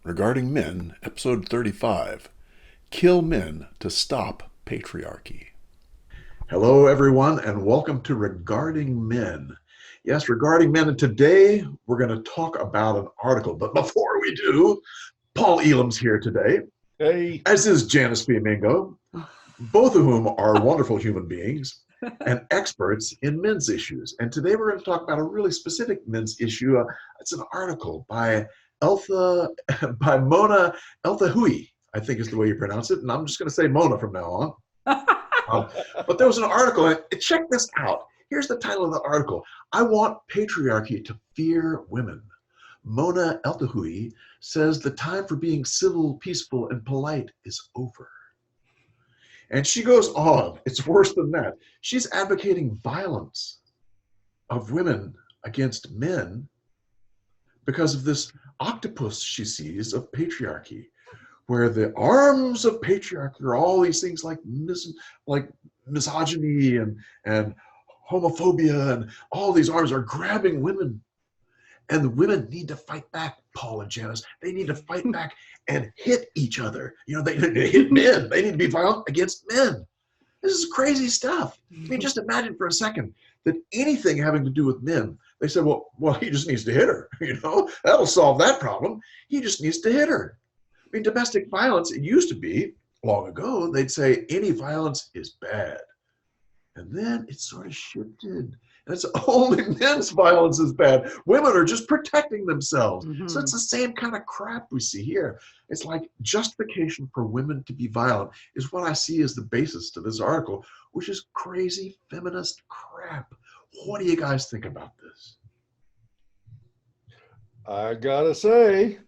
Regarding Men, Episode 35, Kill Men to Stop Patriarchy. Hello, everyone, and welcome to Regarding Men. Yes, Regarding Men, and today we're going to talk about an article. But before we do, Paul Elam's here today, Hey. as is Janice Fiamengo, both of whom are wonderful human beings and experts in men's issues. And today we're going to talk about a really specific men's issue. It's an article by Mona Eltahui, I think is the way you pronounce it, and I'm just going to say Mona from now on. But there was an article, and check this out. Here's the title of the article. I want patriarchy to fear women. Mona Eltahui says the time for being civil, peaceful, and polite is over. And she goes on. It's worse than that. She's advocating violence of women against men because of this octopus she sees of patriarchy, where the arms of patriarchy are all these things like misogyny and homophobia, and all these arms are grabbing women. And the women need to fight back, Paul and Janice. They need to fight back and hit each other. You know, they hit men. They need to be violent against men. This is crazy stuff. I mean, just imagine for a second that anything having to do with men, they said, well, he just needs to hit her. You know, that'll solve that problem. He just needs to hit her. I mean, domestic violence, it used to be, long ago, they'd say any violence is bad. And then it sort of shifted. And it's only men's violence is bad. Women are just protecting themselves. Mm-hmm. So it's the same kind of crap we see here. It's like justification for women to be violent is what I see as the basis to this article, which is crazy feminist crap. What do you guys think about this? I gotta say,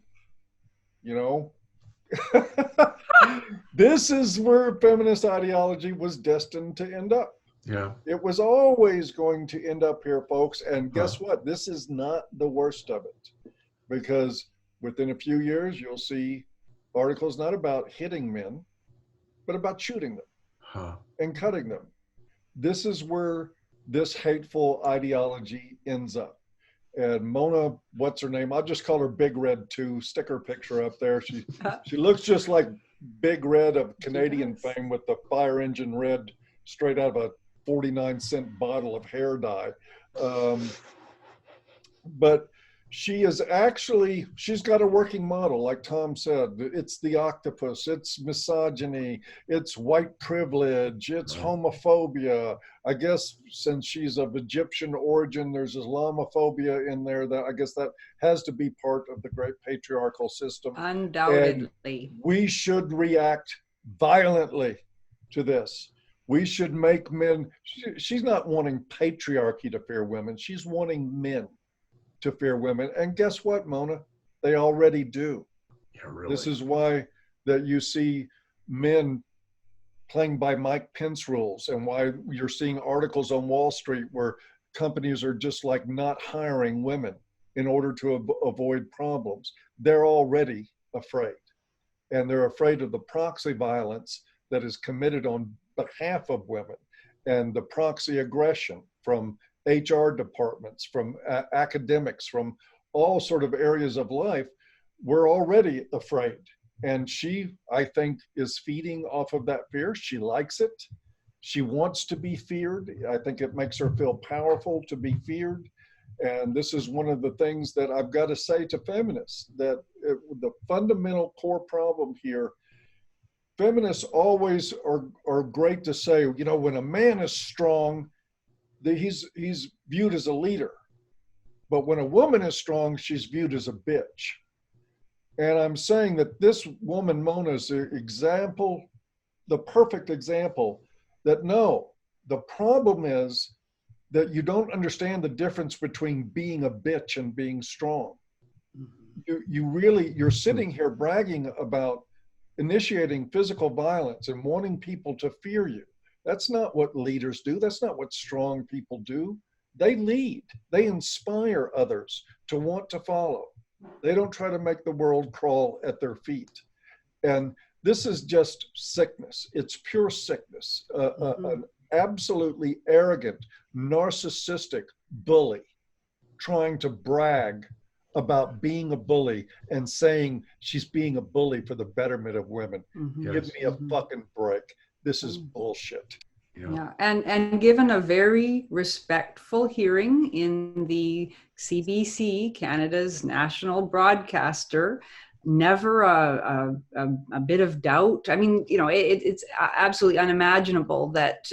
this is where feminist ideology was destined to end up. Yeah. It was always going to end up here, folks. And guess what? This is not the worst of it, because within a few years, you'll see articles not about hitting men, but about shooting them and cutting them. This is where this hateful ideology ends up. And Mona, what's her name? I'll just call her Big Red 2. Stick her picture up there. She looks just like Big Red of Canadian fame with the fire engine red straight out of a 49-cent bottle of hair dye. But she's got a working model, like Tom said. It's the octopus, it's misogyny, it's white privilege, it's homophobia. I guess since she's of Egyptian origin, there's Islamophobia in there. That I guess that has to be part of the great patriarchal system. Undoubtedly. And we should react violently to this. We should make men, she's not wanting patriarchy to fear women. She's wanting men to fear women. And guess what, Mona? They already do. Yeah, really. This is why that you see men playing by Mike Pence rules, and why you're seeing articles on Wall Street where companies are just like not hiring women in order to avoid problems. They're already afraid. And they're afraid of the proxy violence that is committed on behalf of women, and the proxy aggression from HR departments, from academics, from all sort of areas of life. We're already afraid. And she, I think, is feeding off of that fear. She likes it. She wants to be feared. I think it makes her feel powerful to be feared. And this is one of the things that I've got to say to feminists, that the fundamental core problem here, feminists always are great to say, when a man is strong, he's viewed as a leader. But when a woman is strong, she's viewed as a bitch. And I'm saying that this woman, Mona, is the example, the perfect example that no, the problem is that you don't understand the difference between being a bitch and being strong. You're sitting here bragging about initiating physical violence and wanting people to fear you. That's not what leaders do. That's not what strong people do. They lead. They inspire others to want to follow. They don't try to make the world crawl at their feet. And this is just sickness. It's pure sickness. An absolutely arrogant, narcissistic bully trying to brag about being a bully and saying she's being a bully for the betterment of women. Yes. Give me a fucking break. This is bullshit. Yeah, and given a very respectful hearing in the CBC, Canada's national broadcaster, never a bit of doubt. I mean, you know, it's absolutely unimaginable that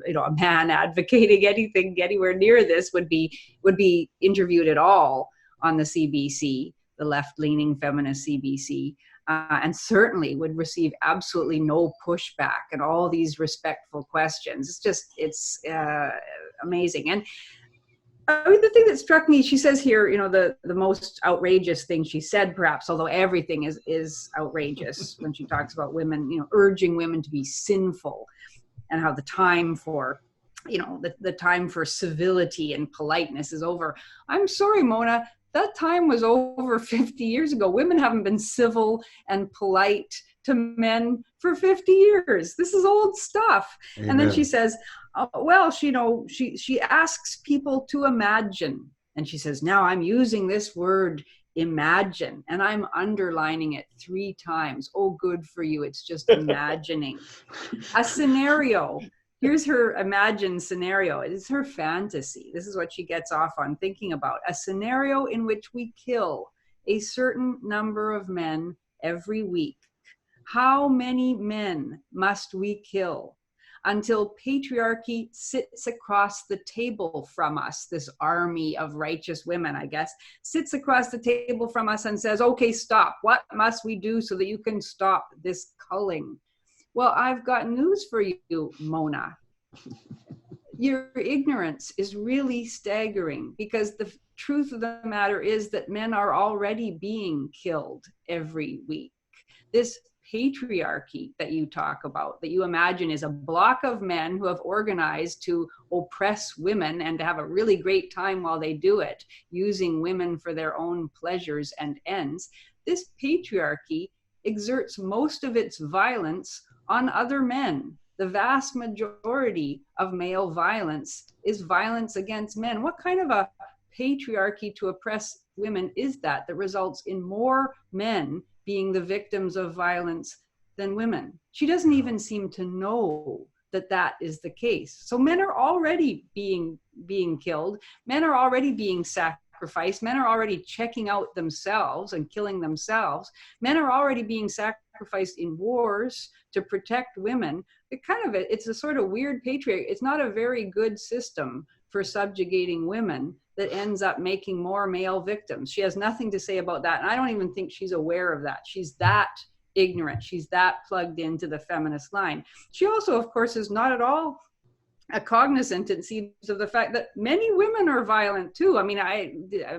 you know, a man advocating anything anywhere near this would be interviewed at all on the CBC, the left-leaning feminist CBC. And certainly would receive absolutely no pushback and all these respectful questions. It's amazing. And I mean, the thing that struck me, she says here, you know, the most outrageous thing she said, perhaps, although everything is outrageous when she talks about women, you know, urging women to be sinful, and how the time for, you know, the time for civility and politeness is over. I'm sorry, Mona, that time was over 50 years ago. Women haven't been civil and polite to men for 50 years. This is old stuff. Amen. And then she says, well, she asks people to imagine. And she says, now I'm using this word, imagine, and I'm underlining it 3 times. Oh, good for you. It's just imagining. A scenario. Here's her imagined scenario. It's her fantasy. This is what she gets off on thinking about. A scenario in which we kill a certain number of men every week. How many men must we kill until patriarchy sits across the table from us? This army of righteous women, I guess, sits across the table from us and says, okay, stop. What must we do so that you can stop this culling? Well, I've got news for you, Mona. Your ignorance is really staggering, because the truth of the matter is that men are already being killed every week. This patriarchy that you talk about, that you imagine is a block of men who have organized to oppress women and to have a really great time while they do it, using women for their own pleasures and ends. This patriarchy exerts most of its violence on other men. The vast majority of male violence is violence against men. What kind of a patriarchy to oppress women is that results in more men being the victims of violence than women? She doesn't even seem to know that that is the case. So men are already being killed. Men are already being sacrificed. Men are already checking out themselves and killing themselves. Men are already being sacrificed in wars to protect women. It's a sort of weird patriarchy. It's not a very good system for subjugating women that ends up making more male victims. She has nothing to say about that. And I don't even think she's aware of that. She's that ignorant. She's that plugged into the feminist line. She also, of course, is not at all cognizant, it seems, of the fact that many women are violent too. I mean,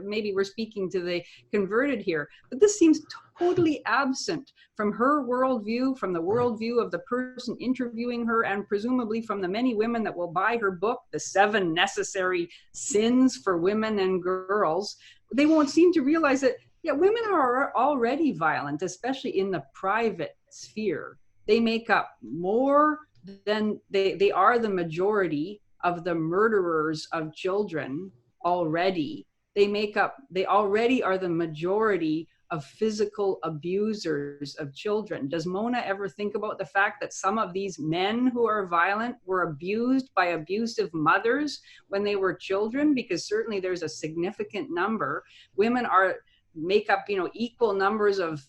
maybe we're speaking to the converted here, but this seems totally absent from her worldview, from the worldview of the person interviewing her, and presumably from the many women that will buy her book, The 7 Necessary Sins for Women and Girls. They won't seem to realize that, yeah, women are already violent, especially in the private sphere. They make up more than they are the majority of the murderers of children already. They already are the majority of physical abusers of children. Does Mona ever think about the fact that some of these men who are violent were abused by abusive mothers when they were children? Because certainly there's a significant number. Women make up, equal numbers of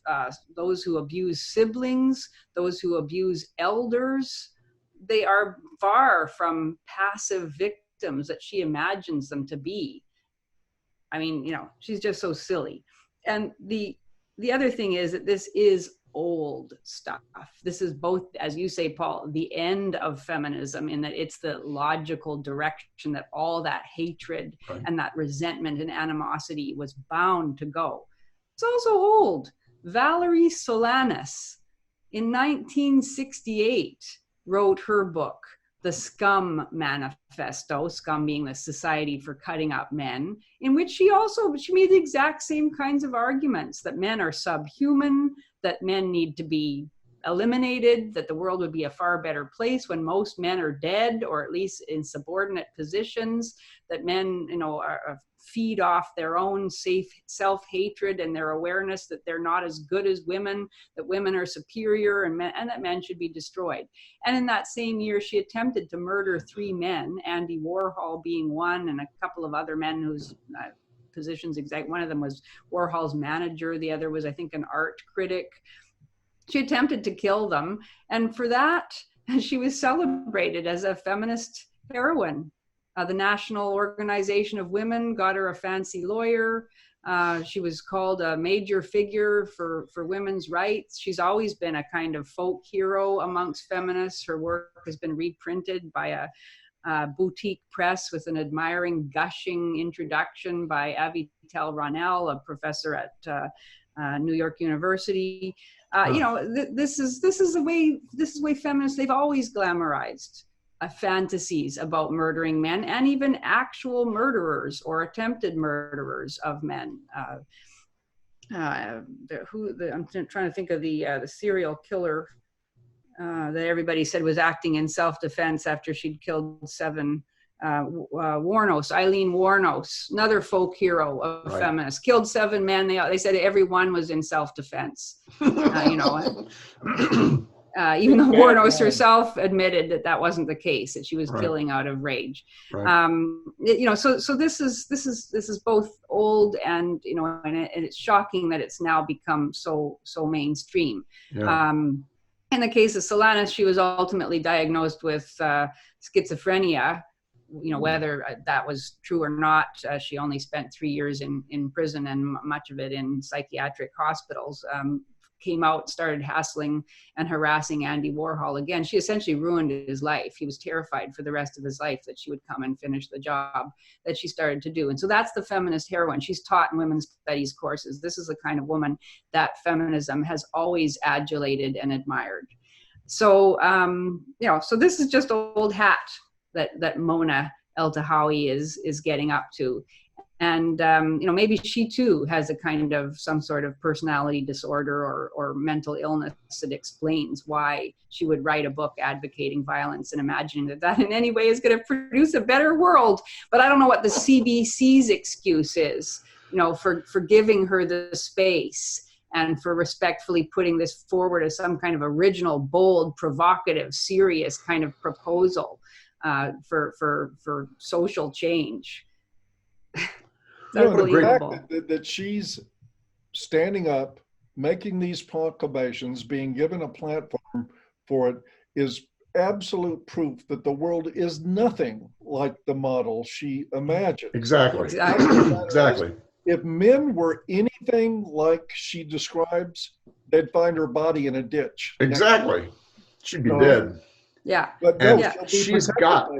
those who abuse siblings, those who abuse elders. They are far from passive victims that she imagines them to be. I mean, she's just so silly. And the other thing is that this is old stuff. This is both, as you say, Paul, the end of feminism, in that it's the logical direction that all that hatred and that resentment and animosity was bound to go. It's also old. Valerie Solanas in 1968 wrote her book, The Scum Manifesto, scum being the Society for Cutting Up Men, in which she made the exact same kinds of arguments, that men are subhuman, that men need to be eliminated, that the world would be a far better place when most men are dead, or at least in subordinate positions, that men, feed off their own self-hatred and their awareness that they're not as good as women, that women are superior, and that men should be destroyed. And in that same year, she attempted to murder 3 men, Andy Warhol being one, and a couple of other men whose positions exact. One of them was Warhol's manager. The other was, I think, an art critic. She attempted to kill them. And for that, she was celebrated as a feminist heroine. The National Organization of Women got her a fancy lawyer. She was called a major figure for women's rights. She's always been a kind of folk hero amongst feminists. Her work has been reprinted by a boutique press with an admiring, gushing introduction by Avital Ronell, a professor at New York University. This is the way feminists, they've always glamorized fantasies about murdering men, and even actual murderers or attempted murderers of men. I'm trying to think of the serial killer that everybody said was acting in self-defense after she'd killed 7. Wuornos, Eileen Wuornos, another folk hero of feminists, killed 7 men. They said every one was in self-defense. Even though Wuornos herself admitted that wasn't the case, that she was killing out of rage. So this is both old and and it's shocking that it's now become so mainstream. In the case of Solanas, she was ultimately diagnosed with schizophrenia. Whether that was true or not, she only spent 3 years in prison, and much of it in psychiatric hospitals. Came out, started hassling and harassing Andy Warhol again. She essentially ruined his life. He was terrified for the rest of his life that she would come and finish the job that she started to do. And so that's the feminist heroine. She's taught in women's studies courses. This is the kind of woman that feminism has always adulated and admired. So, so this is just old hat that Mona El-Tahawy is getting up to. And, maybe she too has a kind of some sort of personality disorder or mental illness that explains why she would write a book advocating violence and imagining that in any way is going to produce a better world. But I don't know what the CBC's excuse is, for giving her the space and for respectfully putting this forward as some kind of original, bold, provocative, serious kind of proposal for social change. The fact that she's standing up, making these proclamations, being given a platform for it, is absolute proof that the world is nothing like the model she imagined. Exactly. If men were anything like she describes, they'd find her body in a ditch. Exactly. She'd be dead. Yeah. But she's got,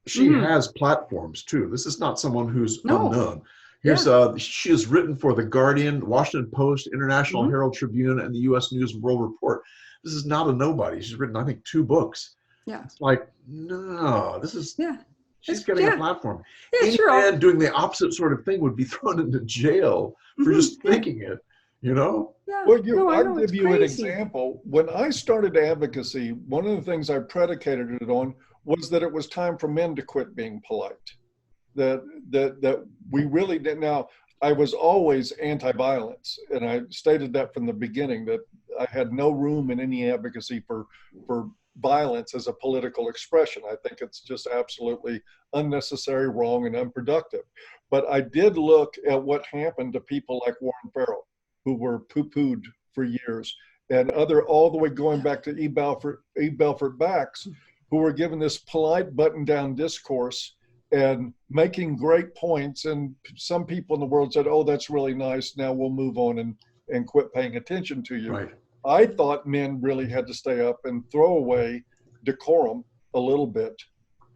she has platforms too. This is not someone who's unknown. Here's she has written for The Guardian, Washington Post, International Herald Tribune, and the U.S. News and World Report. This is not a nobody. She's written, I think, 2 books. Yeah. It's like, no, this is, she's getting a platform. Any man doing the opposite sort of thing would be thrown into jail for just thinking it, Yeah. Well, I'll give you an example. When I started advocacy, one of the things I predicated it on was that it was time for men to quit being polite. That we really did. Now, I was always anti-violence, and I stated that from the beginning, that I had no room in any advocacy for violence as a political expression. I think it's just absolutely unnecessary, wrong, and unproductive. But I did look at what happened to people like Warren Farrell, who were poo-pooed for years, and all the way going back to E. Belfort Bax, who were given this polite button-down discourse and making great points. And some people in the world said, oh, that's really nice. Now we'll move on and quit paying attention to you. Right. I thought men really had to stay up and throw away decorum a little bit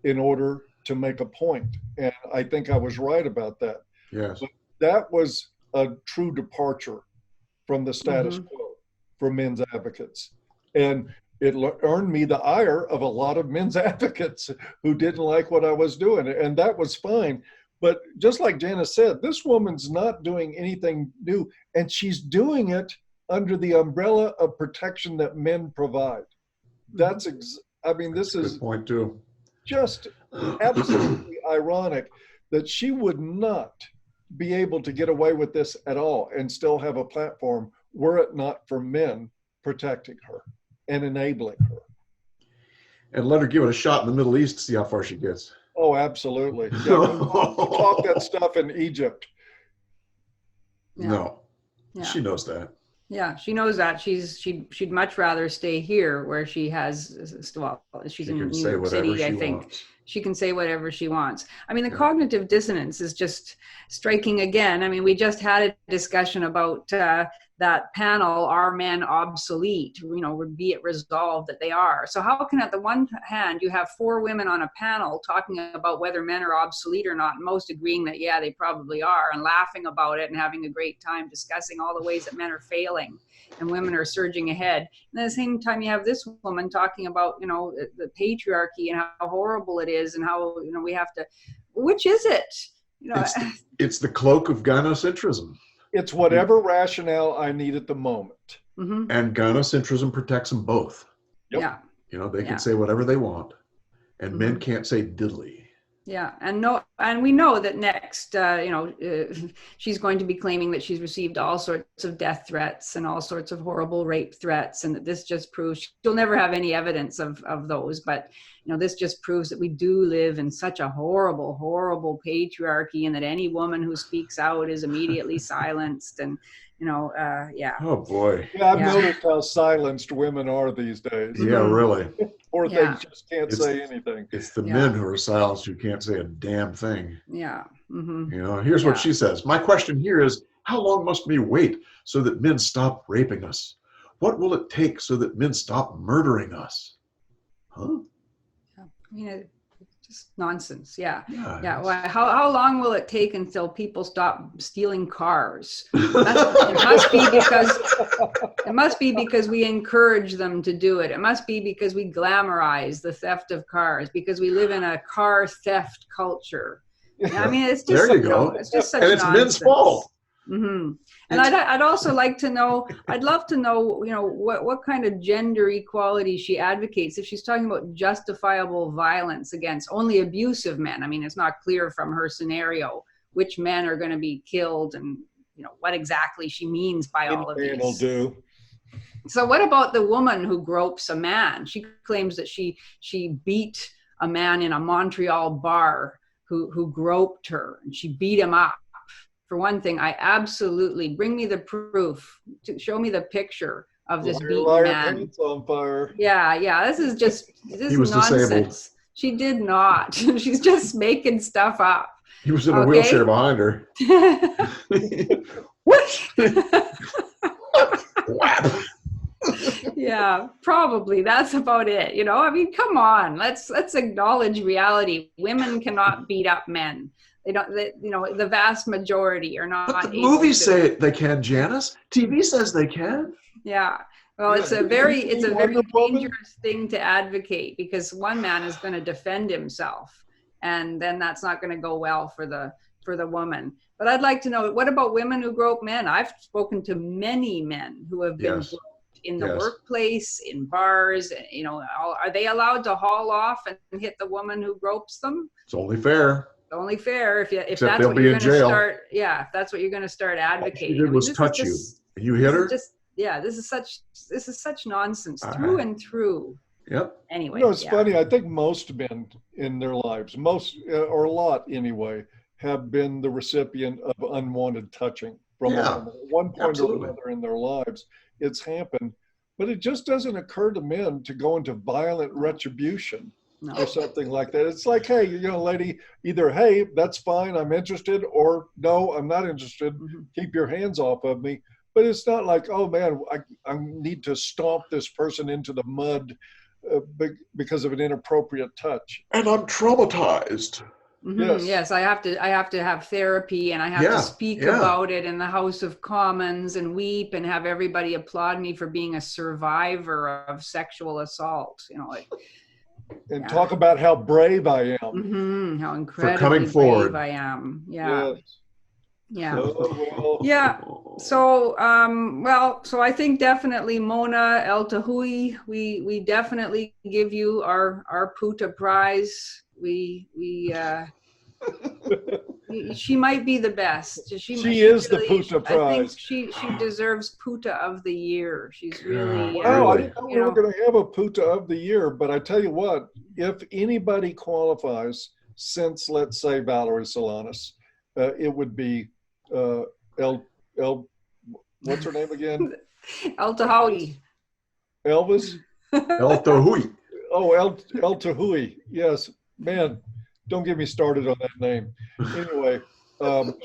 in order to make a point. And I think I was right about that. Yes. But that was a true departure from the status quo for men's advocates. And it earned me the ire of a lot of men's advocates who didn't like what I was doing. And that was fine. But just like Janice said, this woman's not doing anything new. And she's doing it under the umbrella of protection that men provide. That's, I mean, this Good is point too. just absolutely ironic that she would not be able to get away with this at all and still have a platform were it not for men protecting her and enabling her. And let her give it a shot in the Middle East to see how far she gets. Oh, absolutely. Yeah, talk that stuff in Egypt. Yeah. No, Yeah. she knows that. Yeah, she knows that. She'd much rather stay here where she has, well, she's She in can New say York whatever City, she I think. wants. She can say whatever she wants. I mean, the Yeah. cognitive dissonance is just striking again. I mean, we just had a discussion about that panel, Are Men Obsolete? You know, would be it resolved that they are. So how can, at the one hand, you have 4 women on a panel talking about whether men are obsolete or not, and most agreeing that, yeah, they probably are, and laughing about it and having a great time discussing all the ways that men are failing and women are surging ahead. And at the same time, you have this woman talking about, you know, the patriarchy and how horrible it is and how, you know, we have to, which is it? You know, It's the cloak of gynocentrism. It's whatever rationale I need at the moment. mm-hmm. And gynocentrism protects them both. Yep. Yeah. You know, they Yeah. can say whatever they want, and men Mhm. can't say diddly. Yeah, and we know that next, she's going to be claiming that she's received all sorts of death threats and all sorts of horrible rape threats, and that this just proves she'll never have any evidence of those. But you know, this just proves that we do live in such a horrible, horrible patriarchy, and that any woman who speaks out is immediately silenced. And you know, yeah. Oh boy. Yeah, I've Yeah. noticed how silenced women are these days. Yeah, Mhm. really. Poor Yeah. things just can't It's- say anything. It's the Yeah. men who are silenced who can't say a damn thing. Yeah. Mm-hmm. You know, here's what Yeah. she says. My question here is, how long must we wait so that men stop raping us? What will it take so that men stop murdering us? Huh? You know, just nonsense. Yeah. Yeah. Yeah. Well, how long will it take until people stop stealing cars? It must be because we encourage them to do it. It must be because we glamorize the theft of cars, because we live in a car theft culture. I mean, it's just There you go. it's just such And it's nonsense. men's fault. Mm-hmm. And I'd also like to know, I'd love to know, you know, what kind of gender equality she advocates if she's talking about justifiable violence against only abusive men. I mean, it's not clear from her scenario which men are going to be killed and, you know, what exactly she means by all of Any man will these. do. So what about the woman who gropes a man? She claims that she beat a man in a Montreal bar who groped her, and she beat him up. For one thing, I absolutely, bring me the proof, to show me the picture of this beaten Liar, man. pants on fire. Yeah, this is He was nonsense. disabled. She did not. She's just making stuff up. He was in a Okay. wheelchair behind her. Whap. Yeah, probably. That's about it. You know, I mean, come on, let's acknowledge reality. Women cannot beat up men. They don't, you know, the vast majority are not. But the able movies to. say they can, Janice. TV says they can. Yeah. Well, Yeah. it's a very Wonder Woman? dangerous thing to advocate, because one man is going to defend himself, and then that's not going to go well for the woman. But I'd like to know, what about women who grope men? I've spoken to many men who have been Yes. groped in the Yes. workplace, in bars. You know, are they allowed to haul off and hit the woman who gropes them? It's only fair. Only fair if Except that's they'll what be you're in going to jail. start. Yeah, if that's what you're going to start All she advocating. did was this is touch you. just- And you hit her? this is such nonsense All through right. and through. Yep. Anyway, You know, it's yeah. funny. I think most men in their lives, or a lot anyway, have been the recipient of unwanted touching from a Yeah, woman. At one point absolutely. or another in their lives. It's happened. But it just doesn't occur to men to go into violent retribution No. or something like that. It's like, hey, you know, lady, either, hey, that's fine, I'm interested, or no, I'm not interested. Mhm. Keep your hands off of me. But it's not like, oh man, I need to stomp this person into the mud because of an inappropriate touch. And I'm traumatized. Mhm, Yes, I have to have therapy, and I have Yeah, to speak yeah. about it in the House of Commons and weep and have everybody applaud me for being a survivor of sexual assault. You know, And Yeah. talk about how brave I am. how incredibly forward. brave I am. Yeah. Yes. Yeah. Oh, well. Yeah. So, so I think definitely Mona El Tahui, we definitely give you our Puta prize. She might be the best. She is the really, Puta I think prize. she deserves Puta of the year. She's really, Wow, I Really? didn't know we were going to have a Puta of the year, but I tell you what, if anybody qualifies since, let's say, Valerie Solanas, it would be what's her name again? El Tahawi. Elvis? El Tahui. Oh, El Tahui. Yes, man, don't get me started on that name. Anyway,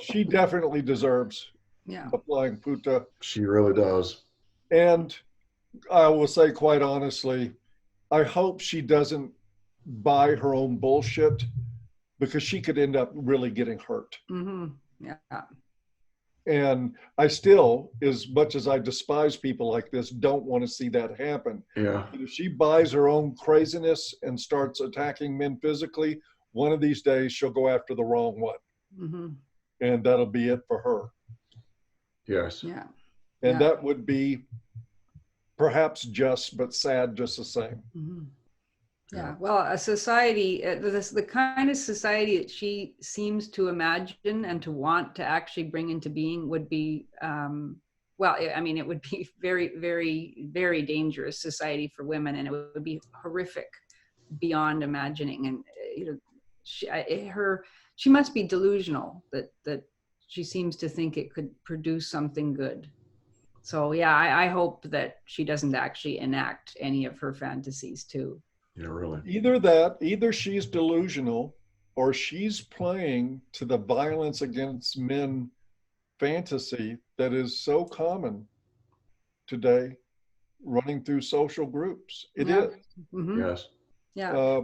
she definitely deserves Yeah. the flying Puta. She really does. And I will say quite honestly, I hope she doesn't buy her own bullshit, because she could end up really getting hurt. Mm-hmm. Yeah. And I still, as much as I despise people like this, don't want to see that happen. Yeah. If she buys her own craziness and starts attacking men physically, one of these days she'll go after the wrong one. Mm-hmm. And that'll be it for her. Yes. Yeah. And that would be perhaps just, but sad just the same. Mm-hmm. Yeah, well, a society, the kind of society that she seems to imagine and to want to actually bring into being would be, it would be very, very, very dangerous society for women, and it would be horrific beyond imagining. And she must be delusional that she seems to think it could produce something good. So yeah, I hope that she doesn't actually enact any of her fantasies too. Yeah, really. Either she's delusional, or she's playing to the violence against men fantasy that is so common today, running through social groups. It is. Mm-hmm. Yes. Yeah.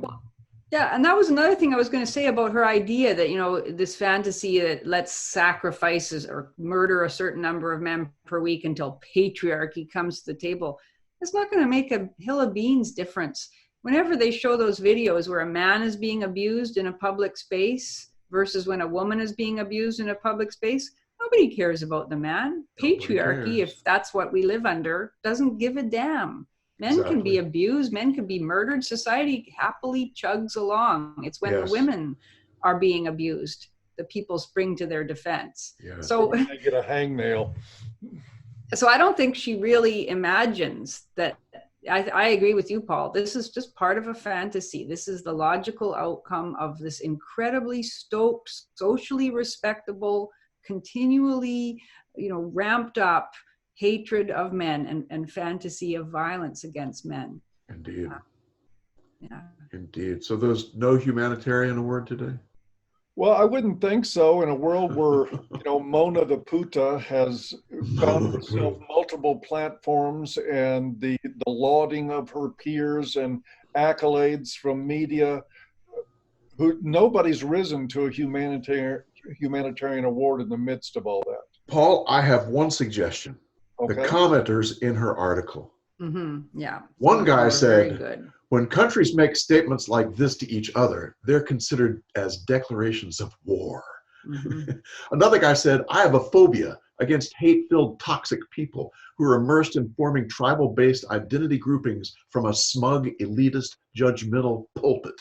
Yeah, and that was another thing I was going to say about her idea that, this fantasy that let's sacrifices or murder a certain number of men per week until patriarchy comes to the table. It's not going to make a hill of beans difference. Whenever they show those videos where a man is being abused in a public space versus when a woman is being abused in a public space, nobody cares about the man. Patriarchy, if that's what we live under, doesn't give a damn. Men can be abused, men can be murdered. Society happily chugs along. It's when the women are being abused, the people spring to their defense. Yes. So they get a hangnail. So I don't think she really imagines that. I agree with you, Paul. This is just part of a fantasy. This is the logical outcome of this incredibly stoked, socially respectable, continually, ramped up hatred of men and fantasy of violence against men. Indeed. Yeah. Indeed. So there's no humanitarian award today? Well, I wouldn't think so. In a world where, Mona the Puta has found herself multiple platforms and the lauding of her peers and accolades from media, nobody's risen to a humanitarian award in the midst of all that. Paul, I have one suggestion. Okay. The commenters in her article. Mm-hmm. Yeah. One guy said, good. When countries make statements like this to each other, they're considered as declarations of war. Mm-hmm. Another guy said, I have a phobia against hate-filled toxic people who are immersed in forming tribal-based identity groupings from a smug, elitist, judgmental pulpit.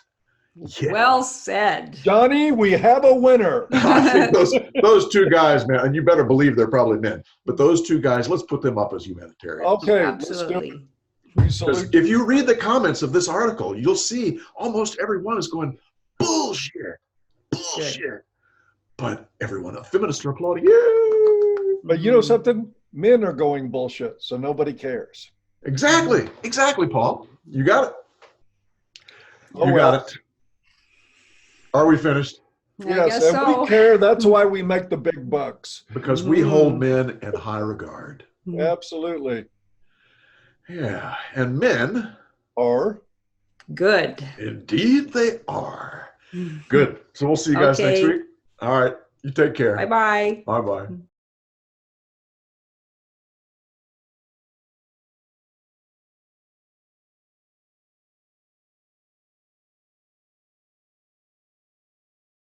Yeah. Well said. Johnny, we have a winner. I think those two guys, man, and you better believe they're probably men, but those two guys, let's put them up as humanitarians. Okay, Absolutely. Because if you read the comments of this article, you'll see almost everyone is going, bullshit. But everyone, the feminists are applauding you. But you know something? Men are going bullshit, so nobody cares. Exactly, Paul. You got it. You got it. Are we finished? Yes, and so. We care. That's why we make the big bucks. Because we hold men in high regard. Absolutely. Yeah, and men are good. Indeed, they are. Good. So we'll see you guys next week. All right. You take care. Bye-bye. Bye-bye.